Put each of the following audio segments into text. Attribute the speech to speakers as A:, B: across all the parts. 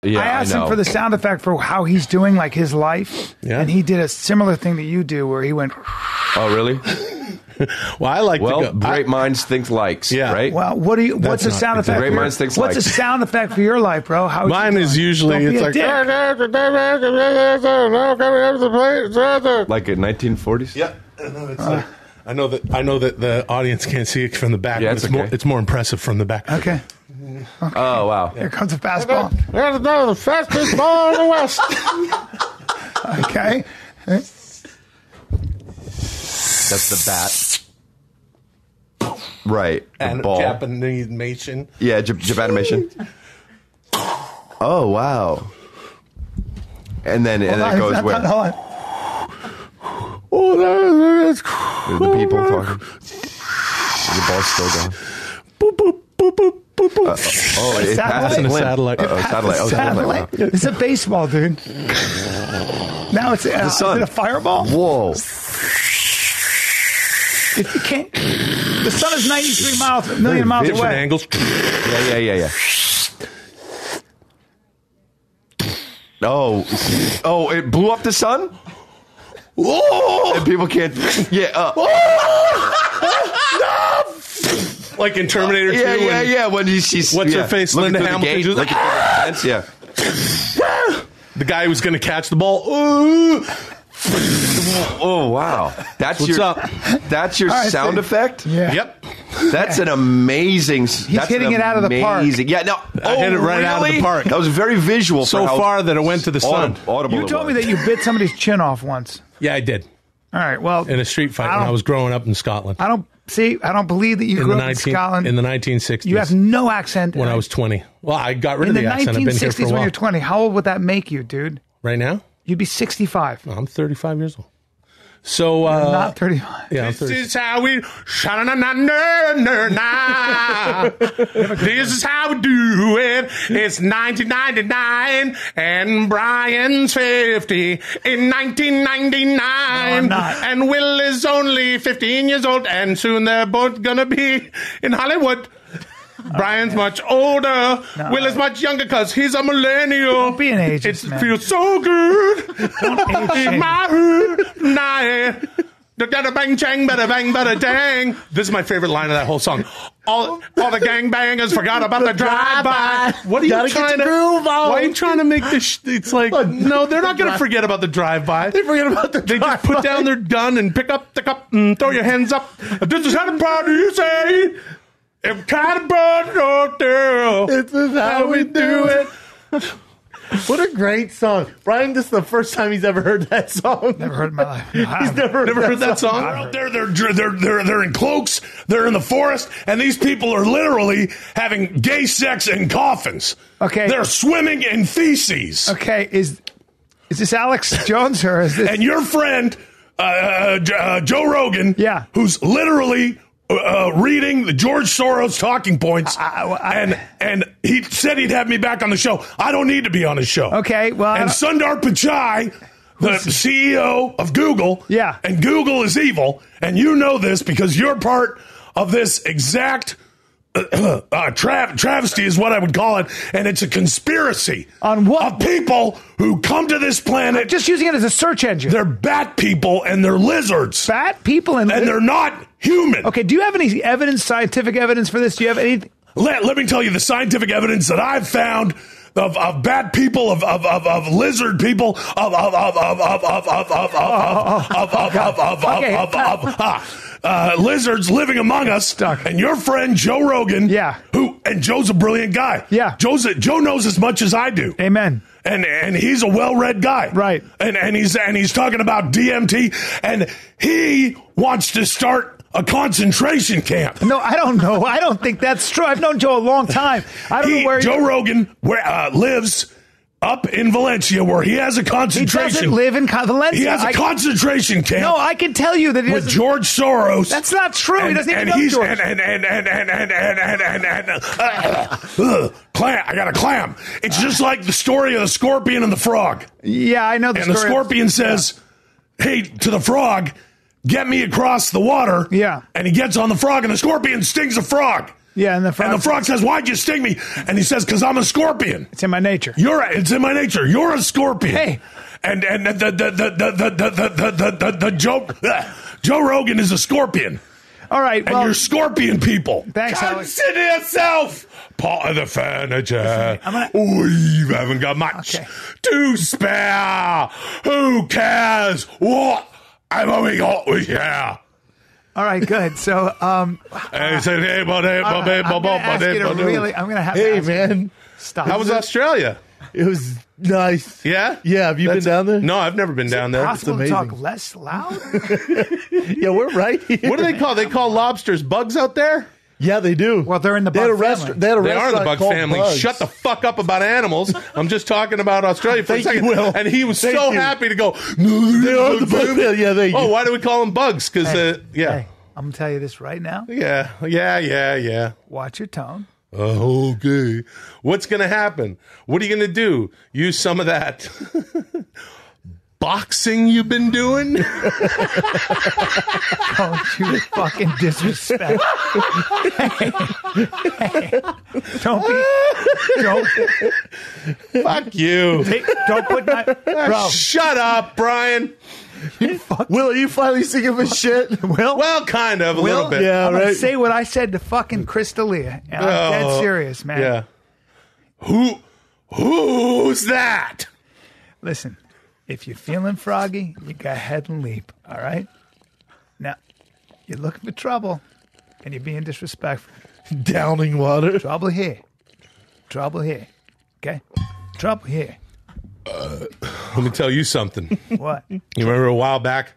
A: Yeah,
B: I asked him for the sound effect for how he's doing, like his life, and he did a similar thing that you do, where he went.
A: Oh, really?
C: Well, I like.
A: Well, great minds think likes. Yeah. Right.
B: Well, what's the sound effect?
A: Great minds think
B: What's
A: likes.
B: the sound effect for your life, bro? How
C: Mine is usually it's like
A: in 1940s.
C: Yeah. I know that the audience can't see it from the back.
A: Yeah,
C: but it's more impressive from the back.
B: Okay.
A: Oh wow!
B: Here comes a fastball.
C: There's the fastest ball in the West.
B: Okay.
A: That's the bat. Right.
C: And
A: ball.
C: Japanimation.
A: Yeah, Japanimation. Oh wow! And then it goes where?
B: Hold on.
C: Oh, that's
A: There's the people talking. The ball's still going.
C: Boop boop boop boop boop boop.
A: It's
C: passing a satellite.
A: Satellite.
B: It's a baseball, dude. Now it's the sun. Is it a fireball?
A: Whoa!
B: If you can't, the sun is 93 million miles
C: Different
B: away.
C: angles.
A: Yeah. Oh! It blew up the sun.
C: Whoa!
A: And people can't. Yeah.
C: No! Like in Terminator 2.
A: Yeah. When she's
C: what's her face? Linda Hamilton.
A: Yeah.
C: The guy who's going to catch the ball.
A: Oh wow! That's
C: What's up?
A: That's your sound effect.
B: Yeah.
C: Yep.
A: That's an amazing.
B: He's hitting it out of the park.
A: Yeah. No.
C: I hit it right out of the park.
A: That was very visual.
C: So far that it went to the sun.
A: Audible.
B: You told me that you bit somebody's chin off once.
C: Yeah, I did.
B: All right. Well,
C: In a street fight when I was growing up in Scotland.
B: I don't believe that you grew up in Scotland.
C: In the 1960s.
B: You have no accent.
C: When I was 20. Well, I got rid of the accent. I've been here for a while.
B: When you're 20, how old would that make you, dude?
C: Right now?
B: You'd be 65.
C: Oh, I'm 35 years old. So,
B: not 35.
C: Yeah,
B: this
C: is how we This is how we do it. It's 1999 and Brian's 50 in 1999.
B: I'm not.
C: And Will is only 15 years old and soon they're both gonna be in Hollywood. Brian's much older.
B: No.
C: Will is much younger because he's a millennial.
B: Don't be an ageist,
C: It
B: man.
C: feels so good.
B: Don't age shame.
C: In my hood night. Da-da bang chang, bada bang, bada dang. This is my favorite line of that whole song. All the gangbangers forgot about the drive-by. What are you trying to groove on? Why are you trying to make this? It's like no, they're not going to forget about the drive-by.
B: They forget about the
C: They
B: drive-by.
C: just put down their gun and pick up the cup and throw your hands up. This is how the party you say. If kind of bird,
D: This is how we do it. What a great song. Brian, this is the first time he's ever heard that song.
B: Never heard in my life.
D: He's never
C: heard that song? They're in cloaks, they're in the forest, and these people are literally having gay sex in coffins.
B: Okay.
C: They're swimming in feces.
B: Okay, is this Alex Jones or is this?
C: And your friend, Joe Rogan, who's literally reading the George Soros talking points, and he said he'd have me back on the show. I don't need to be on his show.
B: Okay, well,
C: and Sundar Pichai, the CEO of Google, and Google is evil, and you know this because you're part of this exact travesty is what I would call it, and it's a conspiracy
B: on what
C: of people who come to this planet.
B: I'm just using it as a search engine.
C: They're bat people and they're lizards.
B: Bat people and
C: they're not human.
B: Okay, do you have any evidence, scientific evidence for this? Do you have any?
C: Let me tell you the scientific evidence that I've found of bad people, of lizard people, lizards living among us. And your friend Joe Rogan, and Joe's a brilliant guy.
B: Yeah,
C: Joe knows as much as I do.
B: Amen.
C: And he's a well-read guy,
B: right?
C: And he's talking about DMT, and he wants to start a concentration camp.
B: No, I don't know. I don't think that's true. I've known Joe a long time. I don't know where
C: Joe Rogan lives up in Valencia, where he has a concentration.
B: He doesn't live in Valencia.
C: He has a concentration camp.
B: No, I can tell you that he
C: with George Soros.
B: That's not true. He doesn't even know George.
C: Clam. I got a clam. It's just like the story of the scorpion and the frog.
B: Yeah, I know the story.
C: And the scorpion says, "Hey," to the frog, "get me across the water."
B: Yeah.
C: And he gets on the frog, and the scorpion stings the frog.
B: Yeah, and the
C: frog says, "Why'd you sting me?" And he says, "Because I'm a scorpion.
B: It's in my nature.
C: It's in my nature. You're a scorpion."
B: Hey.
C: And Joe Rogan is a scorpion.
B: All right,
C: and you're scorpion people.
B: Thanks, Alex.
C: Consider yourself part of the furniture. We haven't got much to spare. Who cares what? I've only got we share.
B: All right, good. So, I'm going to have
D: Hey, man.
B: Stop.
C: How was Australia?
D: It was nice.
C: Yeah?
D: Yeah, have you been down there?
C: No, I've never been down there.
B: Possible
D: It's amazing.
B: to talk less loud?
D: Yeah, we're right here.
C: What do they call? They call lobsters bugs out there?
D: Yeah, they do.
B: Well, they're in the bug family.
D: They had a
C: They are in the
D: restaurant
C: bug
D: called
C: family.
D: Bugs.
C: Shut the fuck up about animals. I'm just talking about Australia for a
D: Thank you,
C: second.
D: Will.
C: And he was
D: Thank
C: so
D: you.
C: happy to go, no,
D: They are the bug family. Yeah, they.
C: Oh, why do we call them bugs? Because,
B: Hey, I'm going to tell you this right now.
C: Yeah.
B: Watch your tone.
C: Okay. What's going to happen? What are you going to do? Use some of that boxing you've been doing?
B: Don't you fucking disrespect. Hey. Don't.
C: Fuck you.
B: Don't put my. Bro.
C: Shut up, Brian.
D: Will, are you finally sick of his shit?
B: Will?
C: Well, kind of, a little bit.
D: Yeah,
B: I'm going to
D: right.
B: say what I said to fucking Crystalia. And I'm dead serious, man.
C: Yeah. Who's that?
B: Listen, if you're feeling froggy, you go ahead and leap, all right? Now, you're looking for trouble, and you're being disrespectful.
D: Downing water.
B: Trouble here. Okay? Trouble here.
C: Let me tell you something.
B: What?
C: You remember a while back,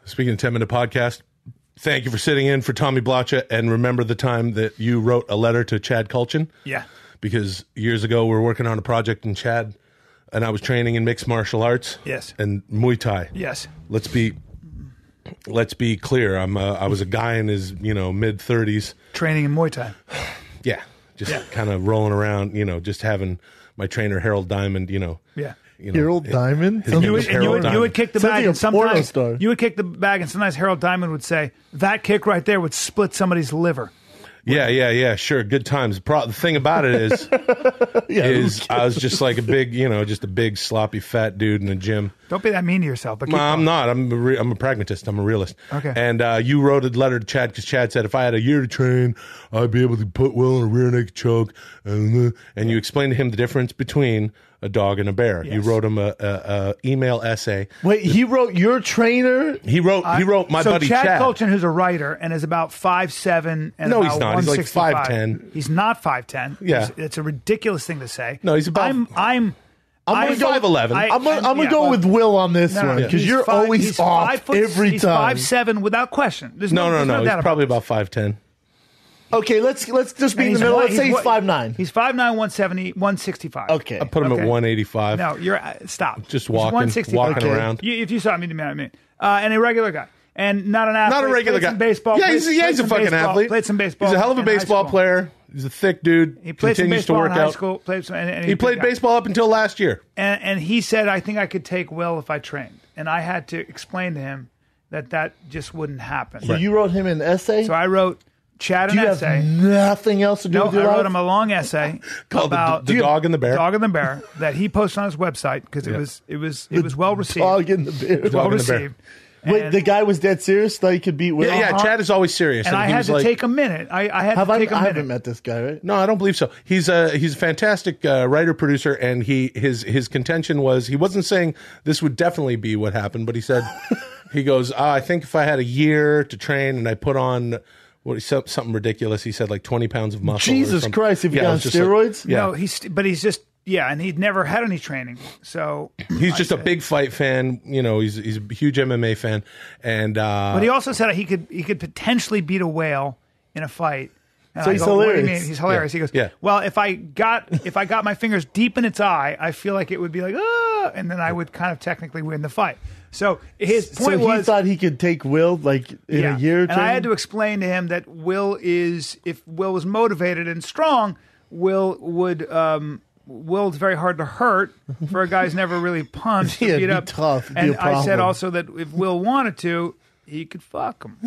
C: speaking of 10-minute podcast, thank you for sitting in for Tommy Blotcha, and remember the time that you wrote a letter to Chad Kulchin?
B: Yeah.
C: Because years ago we were working on a project in Chad, and I was training in mixed martial arts.
B: Yes.
C: And Muay Thai.
B: Yes.
C: Let's be clear. I was a guy in his mid-30s.
B: Training in Muay Thai.
C: Yeah. Just kind of rolling around, just having my trainer Harold Diamond,
B: Yeah.
D: Harold Diamond?
C: his name was Harold
B: You
C: Diamond.
B: would kick the
D: Sounds
B: bag,
D: like
B: and
D: a porno
B: sometimes
D: star.
B: you would kick the bag, and sometimes Harold Diamond would say that kick right there would split somebody's liver.
C: Yeah, sure. Good times. The thing about it is, I was just like a big sloppy fat dude in the gym.
B: Don't be that mean to yourself. But keep
C: I'm
B: going.
C: not. I'm a pragmatist. I'm a realist.
B: Okay.
C: And you wrote a letter to Chad because Chad said if I had a year to train, I'd be able to put Will in a rear naked choke. And you explained to him the difference between a dog and a bear.
B: Yes.
C: You wrote him a email essay.
D: Wait, he wrote your trainer?
C: He wrote my buddy
B: Chad
C: Chad.
B: Kulchin, who's a writer and is about 5'7" and
C: No,
B: about
C: he's not. He's like
B: 165.
C: 5'10".
B: He's not 5'10".
C: Yeah.
B: It's a ridiculous thing to say.
C: No, he's about.
B: I'm
C: gonna go 5'11".
D: I'm gonna go with Will on this one because
B: he's
D: you're always
B: he's
D: off
B: 5 foot,
D: every
B: he's
D: time.
B: 5'7" without question. There's
C: No.
B: there's
C: He's
B: doubt
C: probably
B: about
C: about 5'10".
D: Okay, let's just be in
B: And
D: the middle. Let's
B: he's
D: say he's
B: what-
D: 5'9".
B: He's 5'9", 170, 165.
D: Okay.
C: I put him at
B: Okay.
C: 185.
B: No, you're stop.
C: Just
B: He's
C: walking
B: 165.
C: Okay. around.
B: If you saw me, I mean, and a regular guy, and not an athlete.
C: Not a regular
B: played
C: guy.
B: some baseball.
C: Yeah,
B: played
C: he's a
B: some
C: fucking
B: baseball,
C: athlete.
B: Played some baseball.
C: He's a hell of a
B: in high
C: baseball
B: school.
C: player. He's a thick dude.
B: He played some
C: continues to
B: baseball
C: work
B: in high
C: out.
B: school. And
C: He played baseball up until last year.
B: And he said, I think I could take Will if I trained. And I had to explain to him that just wouldn't happen.
D: So you wrote him an essay?
B: So I wrote Chad
D: Do
B: an
D: you
B: essay.
D: have nothing else to do
B: No,
D: with
B: I
D: your
B: wrote
D: life?
B: him a long essay
C: Called
B: about
C: the Dog and the Bear.
B: Dog and the Bear that he posted on his website because it was well received.
D: Dog and the bear.
B: well
C: and the Bear.
B: received.
D: Wait,
B: And-
D: the guy was dead serious? Thought he could beat Will?
C: Yeah, Chad is always serious.
B: and I
C: he
B: had
C: was
B: to
C: like,
B: take a minute. I had to take a
D: I
B: minute.
D: haven't met this guy, right?
C: No, I don't believe so. He's a fantastic writer producer, and his contention was he wasn't saying this would definitely be what happened, but he said he goes, I think if I had a year to train and I put on something ridiculous, he said like 20 pounds of muscle. or
D: Jesus
C: something.
D: Christ, if you
C: Yeah, it
D: got on
C: was just like-
D: steroids?
C: yeah.
B: No, he's just and he'd never had any training. So
C: He's just a big fight fan. He's a huge MMA fan, and
B: but he also said he could potentially beat a whale in a fight. And
D: So
B: I
D: he's
B: go, What do you
D: hilarious.
B: mean? He's hilarious.
C: Yeah.
B: He goes,
C: Yeah.
B: well, if I got my fingers deep in its eye, I feel like it would be like, and then I would kind of technically win the fight. So his point
D: So he
B: was,
D: thought he could take Will like in a year or two?
B: and I had to explain to him that if Will was motivated and strong, Will's very hard to hurt for a guy who's never really punched or
D: Yeah,
B: beat
D: it'd be
B: up.
D: tough. It'd be
B: And
D: a
B: I said
D: problem.
B: also that if Will wanted to, he could fuck him.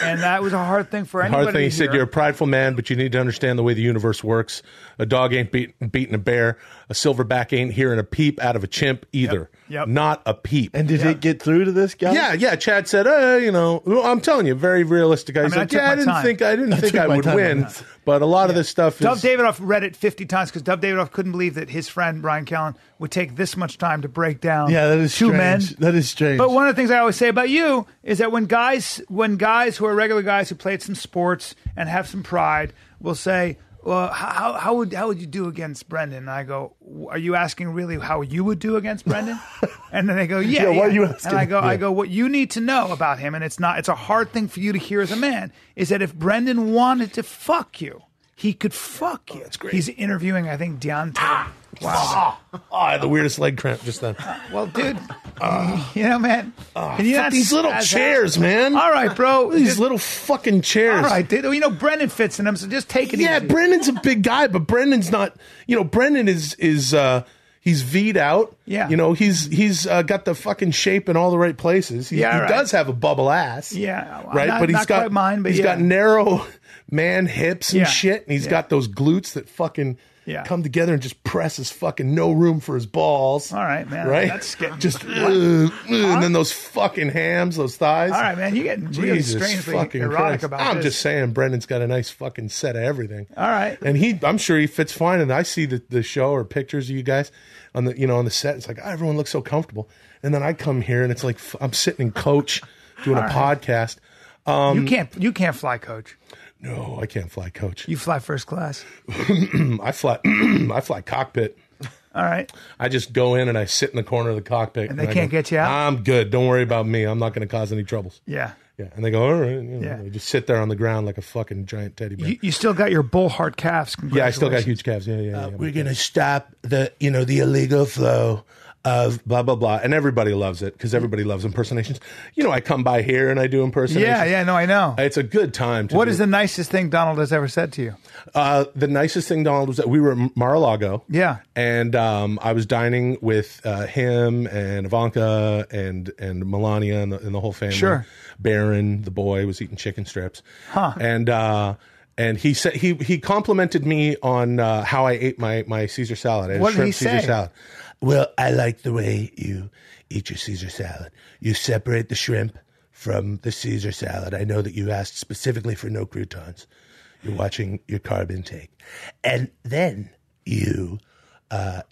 B: And that was a hard thing for anybody
C: Hard thing. He
B: to
C: said,
B: hear.
C: you're a prideful man, but you need to understand the way the universe works. A dog ain't beating a bear. A silverback ain't hearing a peep out of a chimp either.
B: Yep.
C: Not a peep.
D: And did it get through to this guy?
C: Yeah. Chad said, I'm telling you, very realistic. He's
B: I
C: like,
B: took my
C: I didn't think I
D: my
C: would
D: time on
C: win,
D: this.
C: but a lot of this stuff
B: Dov
C: is.
B: Davidoff read it 50 times because Dov Davidoff couldn't believe that his friend Brian Callen would take this much time to break down
D: Yeah, that is
B: two men.
D: strange. That is strange.
B: But one of the things I always say about you is that when guys who are regular guys who played some sports and have some pride will say, well, how would you do against Brendan? And I go, are you asking really how you would do against Brendan? And then they go, yeah.
D: what are you asking?
B: And I
D: Yeah.
B: go, what you need to know about him, and it's a hard thing for you to hear as a man, is that if Brendan wanted to fuck you, he could fuck you.
C: That's great.
B: He's interviewing, I think, Deontay. Wow.
C: I had the weirdest leg cramp just then.
B: Well, dude, man. Can you not
C: These little
B: spaz
C: chairs,
B: out?
C: man.
B: All right, bro.
C: These
B: Just-
C: little fucking chairs.
B: all right, dude. Brendan fits in them, so just take it
C: Yeah,
B: easy.
C: Brendan's a big guy, but Brendan's not. Brendan is he's V'd out.
B: Yeah.
C: He's got the fucking shape in all the right places. He
B: Yeah, right.
C: does have a bubble ass.
B: Yeah,
C: right.
B: not-
C: but he's
B: not
C: got
B: quite mine, but
C: he's
B: yeah.
C: got narrow man hips and
B: Yeah.
C: shit, and he's
B: Yeah.
C: got those glutes that fucking.
B: Yeah.
C: Come together and just press his fucking no room for his balls.
B: All right, man.
C: Right?
B: That's getting
C: just and then those fucking hams, those thighs.
B: All right, man. You're getting really
C: Jesus
B: strangely
C: fucking
B: erotic
C: Christ.
B: about
C: I'm
B: this.
C: just saying, Brendan's got a nice fucking set of everything.
B: All right.
C: And I'm sure he fits fine. And I see the show or pictures of you guys on the set. It's like, everyone looks so comfortable. And then I come here and it's like I'm sitting in coach doing a podcast.
B: You can't fly, coach.
C: No, I can't fly coach.
B: You fly first class.
C: I fly cockpit.
B: All right.
C: I just go in and I sit in the corner of the cockpit.
B: And they
C: I
B: can't
C: go,
B: get you out?
C: I'm good. Don't worry about me. I'm not going to cause any troubles.
B: Yeah.
C: Yeah. And they go, all right.
B: Yeah.
C: They just sit there on the ground like a fucking giant teddy bear.
B: You still got your bull heart calves.
C: Yeah, I still got
B: Congratulations.
C: huge calves. Yeah.
A: We're going to stop the illegal flow
C: Of blah, blah, blah. And everybody loves it because everybody loves impersonations. I come by here and I do impersonations.
B: Yeah. No, I know.
C: It's a good time.
B: What is the nicest thing Donald has ever said to you?
C: The nicest thing, Donald, was that we were at Mar-a-Lago.
B: Yeah.
C: And I was dining with him and Ivanka and Melania and the whole family.
B: Sure.
C: Baron, the boy, was eating chicken strips.
B: Huh.
C: And he said he complimented me on how I ate my Caesar salad. I had
B: What did
C: shrimp
B: he
C: Caesar
B: say?
C: salad.
A: Well, I like the way you eat your Caesar salad. You separate the shrimp from the Caesar salad. I know that you asked specifically for no croutons. You're watching your carb intake. And then you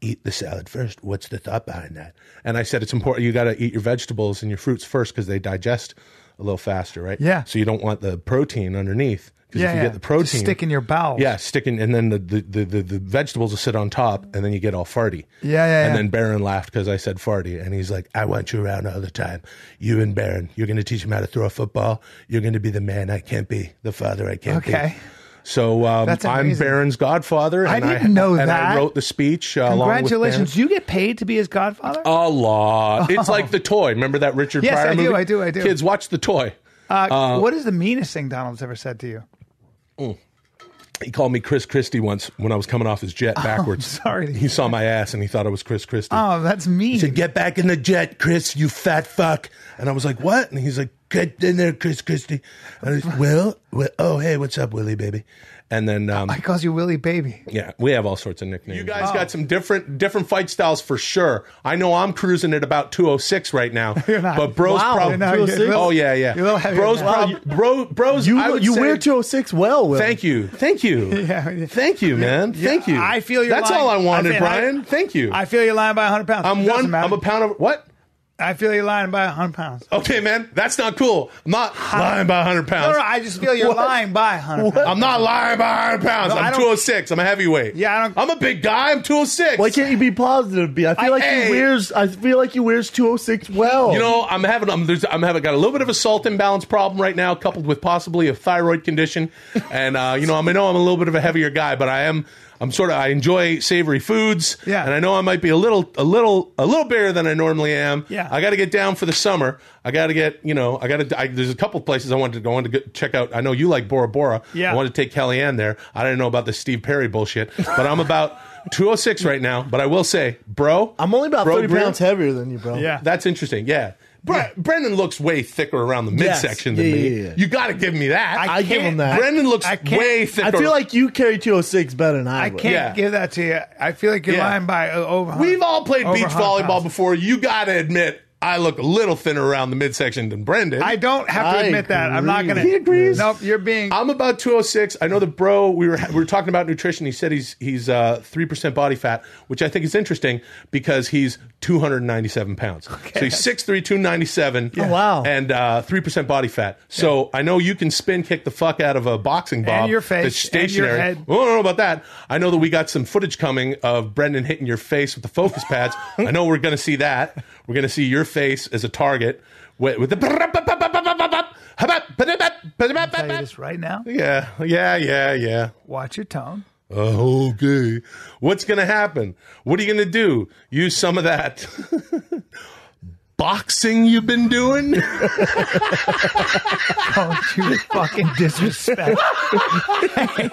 A: eat the salad first. What's the thought behind that?
C: And I said it's important. You got to eat your vegetables and your fruits first because they digest a little faster, right?
B: Yeah.
C: So you don't want the protein underneath. Because if you get the protein,
B: Just stick in your bowels.
C: Yeah, sticking, and then the vegetables will sit on top, and then you get all farty.
B: Yeah.
C: And then Baron laughed because I said farty, and he's like,
A: I want you around all the time. You and Baron, you're going to teach him how to throw a football. You're going to be the man I can't be, the father I can't be.
B: Okay.
C: So
B: That's
C: I'm
B: amazing.
C: Baron's godfather.
B: I
C: And
B: didn't know
C: and
B: that.
C: I wrote the speech along with
B: Congratulations.
C: Baron.
B: Do you get paid to be his godfather?
C: A lot. It's like The Toy. Remember that Richard
B: Yes,
C: Pryor
B: I do,
C: movie?
B: I do.
C: Kids, watch The Toy.
B: What is the meanest thing Donald's ever said to you?
C: He called me Chris Christie once when I was coming off his jet backwards.
B: sorry to
C: He
B: hear
C: saw my ass and he thought I was Chris Christie.
B: Oh, that's mean.
A: He said, get back in the jet, Chris, you fat fuck.
C: And I was like, what? And he's like,
A: Get in there, Chris Christie. And I said, well, oh, hey, what's up, Willie, baby?
C: and then
B: I calls you Willie Baby.
C: yeah, we have all sorts of nicknames. You guys got some different fight styles for sure. I know I'm cruising at about 206 right now.
B: You're not.
C: But Bro's
B: Wow,
C: probably
B: you're not. You're a little-
C: Oh yeah.
B: you're a little heavier
C: Bro's
B: than
C: probably Bro's
D: You
C: I would say-
D: wear 206 well, Will.
C: Thank you.
B: Yeah.
C: Thank you, man. Thank you.
B: I feel you're
C: That's
B: lying.
C: all I wanted,
B: I feel-
C: Brian. Thank you.
B: I feel you're lying by 100 pounds.
C: I'm
B: It doesn't matter.
C: I'm a pound of what?
B: I feel you're lying by 100 pounds.
C: Okay, man, that's not cool. I'm not lying by 100
B: No,
C: pounds.
B: no, I just feel you're lying by 100 pounds.
C: I'm not lying by 100 pounds.
B: No, I
C: I'm
B: don't-
C: 206. I'm a heavyweight.
B: Yeah, I don't-
C: I'm a big guy. I'm 206.
D: Why can't you be positive, B? I feel like
C: hey.
D: he wears 206 well.
C: You know, I'm having got a little bit of a salt imbalance problem right now, coupled with possibly a thyroid condition, and I know I'm a little bit of a heavier guy, but I enjoy savory foods,
B: Yeah.
C: and I know I might be a little bigger than I normally am.
B: Yeah.
C: I got to get down for the summer. I got to get, there's a couple places I wanted to go to check out. I know you like Bora Bora.
B: Yeah.
C: I wanted to take Kellyanne there. I didn't know about the Steve Perry bullshit, but I'm about 206 right now. But I will say, bro,
D: I'm only about 30
C: Greer,
D: pounds heavier than you, bro.
B: Yeah.
C: That's interesting. Yeah. Brendan looks way thicker around the midsection than me.
D: Yeah.
C: You got to give me that.
D: I give him that.
C: Brendan looks way thicker.
D: I feel like you carry 206 better than I would.
B: can't give that to you. I feel like you're lying by over.
C: We've all played beach
B: 100
C: volleyball
B: pounds.
C: before. You got to admit, I look a little thinner around the midsection than Brendan.
B: I don't have to
D: I
B: admit that. I'm not going to.
C: He agrees.
B: Nope, you're being.
C: I'm about 206. I know the bro. We were talking about nutrition. He said he's 3% body fat, which I think is interesting because he's 297 pounds. So he's 6'3", 297.
D: Oh, wow.
C: And 3% body fat. So I know you can spin kick the fuck out of a boxing bob.
B: And your face,
C: that's stationary.
B: and your head.
C: Well, I don't know about that. I know that we got some footage coming of Brendan hitting your face with the focus pads. I know we're going to see that. We're going to see your face as a target with the.
B: I'll tell you this right now.
C: Yeah.
B: Watch your tone.
C: Okay. What's going to happen? What are you going to do? Use some of that boxing you've been doing?
B: Don't you fucking disrespect. Hey.